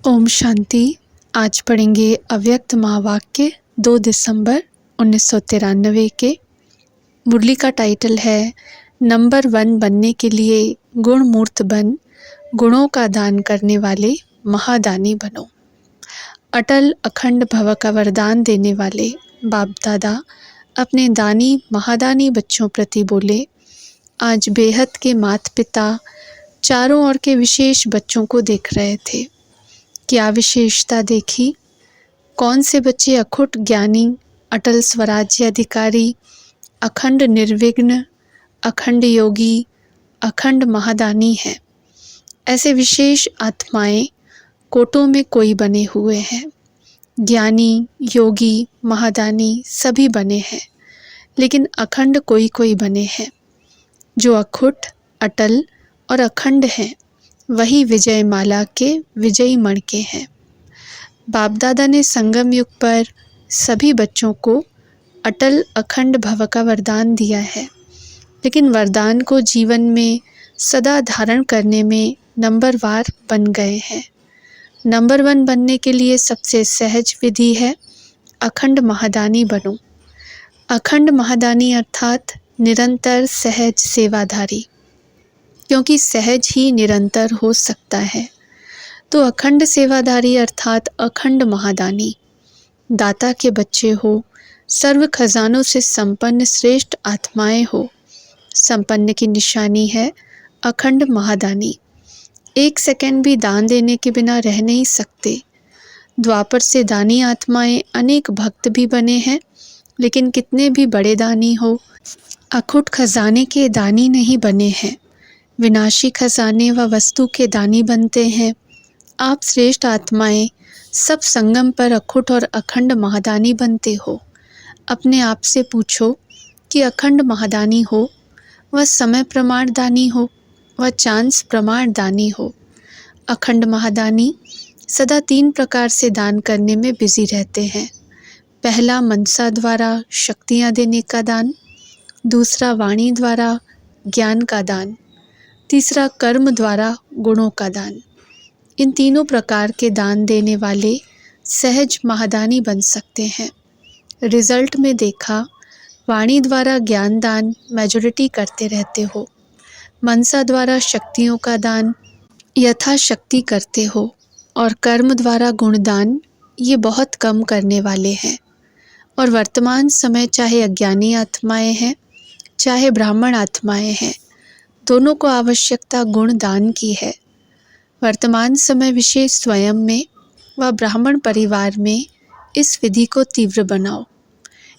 ओम शांति। आज पढ़ेंगे अव्यक्त महावाक्य 2 दिसंबर 1993 के। मुरली का टाइटल है नंबर 1 बनने के लिए गुण मूर्त बन, गुणों का दान करने वाले महादानी बनो। अटल अखंड भव का वरदान देने वाले बाप दादा अपने दानी महादानी बच्चों प्रति बोले, आज बेहद के माता पिता चारों ओर के विशेष बच्चों को देख रहे थे। क्या विशेषता देखी? कौन से बच्चे अखुट ज्ञानी, अटल स्वराज्य अधिकारी, अखंड निर्विघ्न, अखंड योगी, अखंड महादानी हैं। ऐसे विशेष आत्माएं कोटों में कोई बने हुए हैं। ज्ञानी, योगी, महादानी सभी बने हैं, लेकिन अखंड कोई कोई बने हैं। जो अखुट, अटल और अखंड हैं, वही विजय माला के विजयी मण के हैं। बाप दादा ने संगम युग पर सभी बच्चों को अटल अखंड भव का वरदान दिया है, लेकिन वरदान को जीवन में सदा धारण करने में नंबरवार बन गए हैं। नंबर 1 बनने के लिए सबसे सहज विधि है अखंड महादानी बनो। अखंड महादानी अर्थात निरंतर सहज सेवाधारी, क्योंकि सहज ही निरंतर हो सकता है। तो अखंड सेवाधारी अर्थात अखंड महादानी, दाता के बच्चे हो, सर्व खजानों से संपन्न श्रेष्ठ आत्माएं हो। संपन्न की निशानी है अखंड महादानी। 1 सेकंड भी दान देने के बिना रह नहीं सकते। द्वापर से दानी आत्माएं अनेक भक्त भी बने हैं, लेकिन कितने भी बड़े दानी हो, अखुट खजाने के दानी नहीं बने हैं। विनाशी खजाने व वस्तु के दानी बनते हैं। आप श्रेष्ठ आत्माएं सब संगम पर अखुट और अखंड महादानी बनते हो। अपने आप से पूछो कि अखंड महादानी हो, वह समय प्रमाण दानी हो, वह चांस प्रमाण दानी हो। अखंड महादानी सदा 3 प्रकार से दान करने में बिजी रहते हैं। पहला मनसा द्वारा शक्तियाँ देने का दान, दूसरा वाणी द्वारा ज्ञान का दान, तीसरा कर्म द्वारा गुणों का दान। इन तीनों प्रकार के दान देने वाले सहज महादानी बन सकते हैं। रिजल्ट में देखा, वाणी द्वारा ज्ञान दान मेजॉरिटी करते रहते हो, मनसा द्वारा शक्तियों का दान यथाशक्ति करते हो, और कर्म द्वारा गुणदान ये बहुत कम करने वाले हैं। और वर्तमान समय चाहे अज्ञानी आत्माएं हैं, चाहे ब्राह्मण आत्माएं हैं, दोनों को आवश्यकता गुण दान की है। वर्तमान समय विशेष स्वयं में व ब्राह्मण परिवार में इस विधि को तीव्र बनाओ।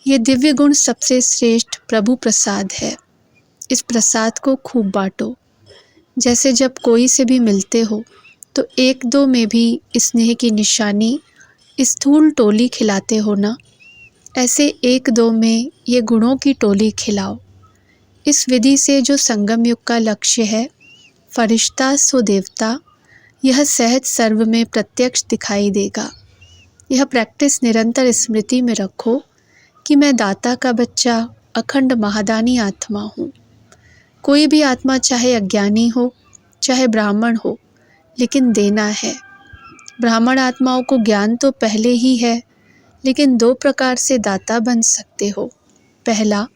ये दिव्य गुण सबसे श्रेष्ठ प्रभु प्रसाद है। इस प्रसाद को खूब बांटो। जैसे जब कोई से भी मिलते हो तो 1-2 में भी स्नेह की निशानी स्थूल टोली खिलाते हो ना, ऐसे 1-2 में ये गुणों की टोली खिलाओ। इस विधि से जो संगम युग का लक्ष्य है, फरिश्ता सो देवता, यह सहज सर्व में प्रत्यक्ष दिखाई देगा। यह प्रैक्टिस निरंतर स्मृति में रखो कि मैं दाता का बच्चा अखंड महादानी आत्मा हूँ। कोई भी आत्मा चाहे अज्ञानी हो, चाहे ब्राह्मण हो, लेकिन देना है। ब्राह्मण आत्माओं को ज्ञान तो पहले ही है, लेकिन 2 प्रकार से दाता बन सकते हो। पहला,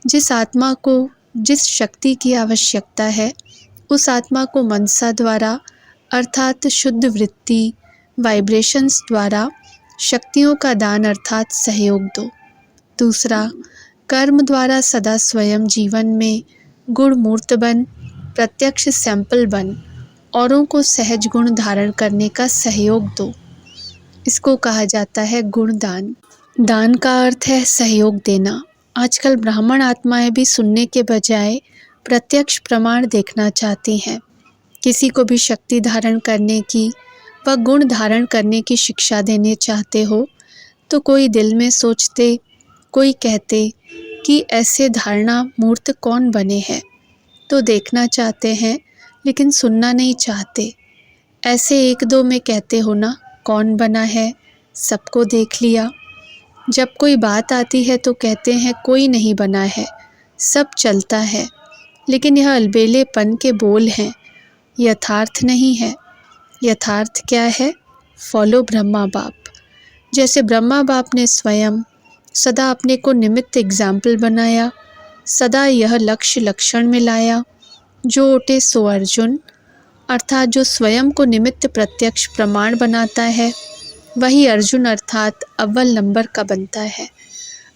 जिस आत्मा को जिस शक्ति की आवश्यकता है, उस आत्मा को मनसा द्वारा अर्थात शुद्ध वृत्ति वाइब्रेशंस द्वारा शक्तियों का दान अर्थात सहयोग दो। दूसरा, कर्म द्वारा सदा स्वयं जीवन में गुण मूर्त बन, प्रत्यक्ष सैंपल बन, औरों को सहज गुण धारण करने का सहयोग दो। इसको कहा जाता है गुण दान। दान का अर्थ है सहयोग देना। आजकल ब्राह्मण आत्माएं भी सुनने के बजाय प्रत्यक्ष प्रमाण देखना चाहती हैं। किसी को भी शक्ति धारण करने की व गुण धारण करने की शिक्षा देने चाहते हो तो कोई दिल में सोचते, कोई कहते कि ऐसे धारणा मूर्त कौन बने हैं, तो देखना चाहते हैं लेकिन सुनना नहीं चाहते। ऐसे 1-2 में कहते हो ना, कौन बना है, सबको देख लिया। जब कोई बात आती है तो कहते हैं कोई नहीं बना है, सब चलता है। लेकिन यह अलबेलेपन के बोल हैं, यथार्थ नहीं है। यथार्थ क्या है? फॉलो ब्रह्मा बाप। जैसे ब्रह्मा बाप ने स्वयं सदा अपने को निमित्त एग्जाम्पल बनाया, सदा यह लक्ष्य लक्षण में लाया, जो उठे सो अर्जुन, अर्थात जो स्वयं को निमित्त प्रत्यक्ष प्रमाण बनाता है वही अर्जुन अर्थात अव्वल नंबर का बनता है।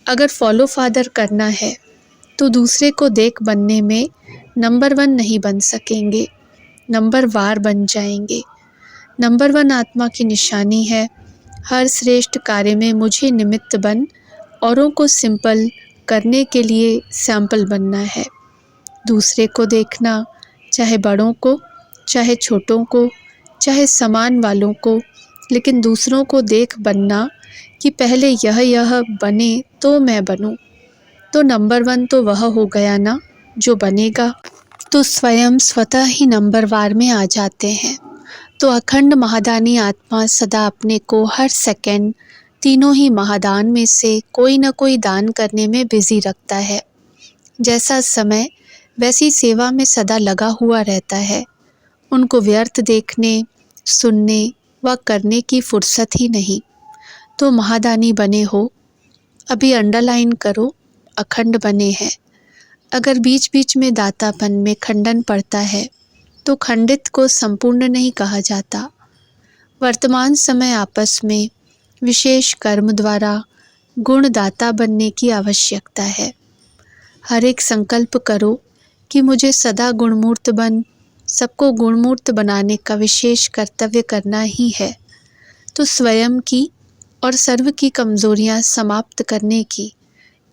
अगर फॉलो फादर करना है तो दूसरे को देख बनने में नंबर 1 नहीं बन सकेंगे, नंबर वार बन जाएंगे। नंबर 1 आत्मा की निशानी है, हर श्रेष्ठ कार्य में मुझे निमित्त बन औरों को सिंपल करने के लिए सैंपल बनना है। दूसरे को देखना, चाहे बड़ों को, चाहे छोटों को, चाहे समान वालों को, लेकिन दूसरों को देख बनना कि पहले यह बने तो मैं बनूं। तो नंबर 1 तो वह हो गया ना जो बनेगा तो स्वयं स्वतः ही नंबर वार में आ जाते हैं। तो अखंड महादानी आत्मा सदा अपने को हर सेकंड तीनों ही महादान में से कोई न कोई दान करने में बिजी रखता है। जैसा समय वैसी सेवा में सदा लगा हुआ रहता है। उनको व्यर्थ देखने, सुनने व करने की फुर्सत ही नहीं। तो महादानी बने हो, अभी अंडरलाइन करो, अखंड बने हैं। अगर बीच बीच में दातापन में खंडन पड़ता है तो खंडित को संपूर्ण नहीं कहा जाता। वर्तमान समय आपस में विशेष कर्म द्वारा गुणदाता बनने की आवश्यकता है। हर एक संकल्प करो कि मुझे सदा गुणमूर्त बन, सबको गुणमूर्त बनाने का विशेष कर्तव्य करना ही है। तो स्वयं की और सर्व की कमजोरियां समाप्त करने की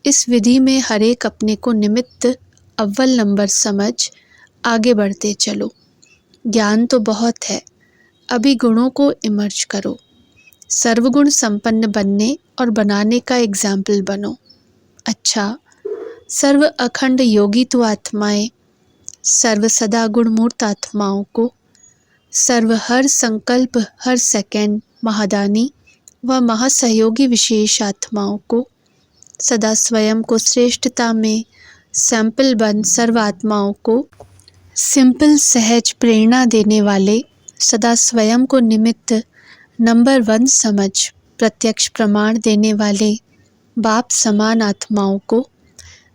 इस विधि में हर एक अपने को निमित्त अव्वल नंबर समझ आगे बढ़ते चलो। ज्ञान तो बहुत है, अभी गुणों को इमर्ज करो। सर्वगुण संपन्न बनने और बनाने का एग्जाम्पल बनो। अच्छा, सर्व अखंड योगी तो आत्माएं, सर्व सदा गुणमूर्त आत्माओं को, सर्व हर संकल्प हर सेकंड महादानी व महासहयोगी विशेष आत्माओं को, सदा स्वयं को श्रेष्ठता में सैंपल बन सर्व आत्माओं को सिंपल सहज प्रेरणा देने वाले, सदा स्वयं को निमित्त नंबर 1 समझ प्रत्यक्ष प्रमाण देने वाले बाप समान आत्माओं को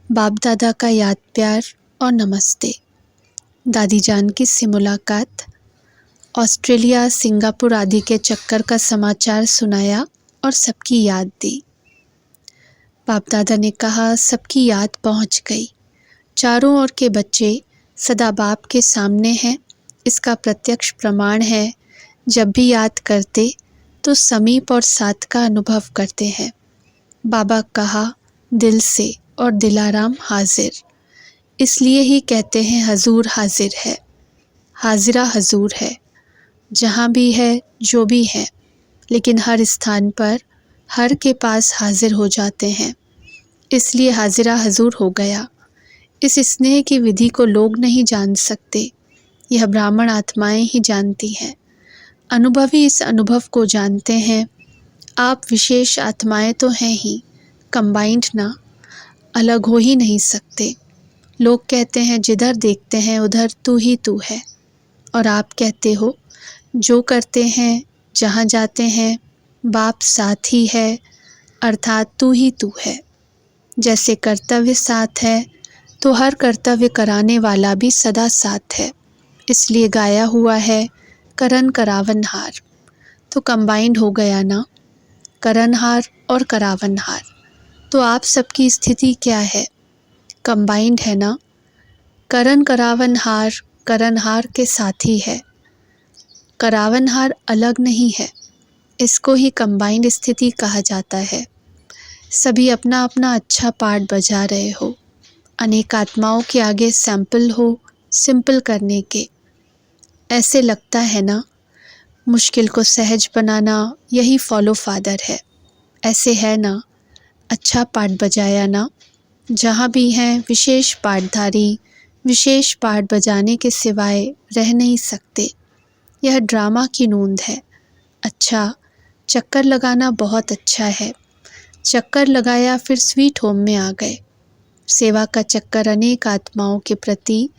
बाप दादा का याद प्यार और नमस्ते। दादी जानकी से मुलाकात, ऑस्ट्रेलिया सिंगापुर आदि के चक्कर का समाचार सुनाया और सबकी याद दी। बाप दादा ने कहा सबकी याद पहुंच गई। चारों ओर के बच्चे सदा बाप के सामने हैं, इसका प्रत्यक्ष प्रमाण है। जब भी याद करते तो समीप और साथ का अनुभव करते हैं। बाबा कहा दिल से और दिलाराम हाजिर, इसलिए ही कहते हैं हजूर हाजिर है, हाजिरा हजूर है। जहाँ भी है जो भी है, लेकिन हर स्थान पर हर के पास हाजिर हो जाते हैं, इसलिए हाजिरा हजूर हो गया। इस स्नेह की विधि को लोग नहीं जान सकते, यह ब्राह्मण आत्माएं ही जानती हैं। अनुभवी इस अनुभव को जानते हैं। आप विशेष आत्माएं तो हैं ही, कंबाइंड ना, अलग हो ही नहीं सकते। लोग कहते हैं जिधर देखते हैं उधर तू ही तू है, और आप कहते हो जो करते हैं जहाँ जाते हैं बाप साथ ही है, अर्थात तू ही तू है। जैसे कर्तव्य साथ है तो हर कर्तव्य कराने वाला भी सदा साथ है, इसलिए गाया हुआ है करन करावनहार। तो कंबाइंड हो गया ना, करनहार और करावनहार। तो आप सबकी स्थिति क्या है? कंबाइंड है ना। करन करावनहार करनहार के साथी है, करावनहार अलग नहीं है, इसको ही कंबाइंड स्थिति कहा जाता है। सभी अपना अपना अच्छा पार्ट बजा रहे हो, अनेक आत्माओं के आगे सैंपल हो सिंपल करने के। ऐसे लगता है ना, मुश्किल को सहज बनाना यही फॉलो फादर है। ऐसे है ना, अच्छा पार्ट बजाया ना। जहाँ भी हैं विशेष पाठधारी, विशेष पाठ बजाने के सिवाय रह नहीं सकते। यह ड्रामा की नूंद है। अच्छा, चक्कर लगाना बहुत अच्छा है। चक्कर लगाया फिर स्वीट होम में आ गए। सेवा का चक्कर अनेक आत्माओं के प्रति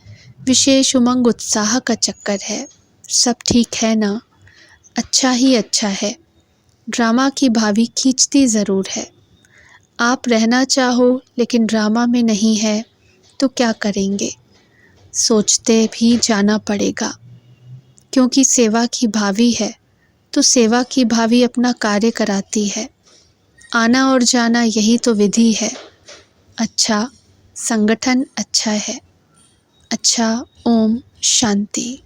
विशेष उमंग उत्साह का चक्कर है। सब ठीक है ना। अच्छा ही अच्छा है। ड्रामा की भाभी खींचती ज़रूर है। आप रहना चाहो लेकिन ड्रामा में नहीं है तो क्या करेंगे? सोचते भी जाना पड़ेगा। क्योंकि सेवा की भावी है तो सेवा की भावी अपना कार्य कराती है। आना और जाना यही तो विधि है। अच्छा, संगठन अच्छा है। अच्छा, ओम शांति।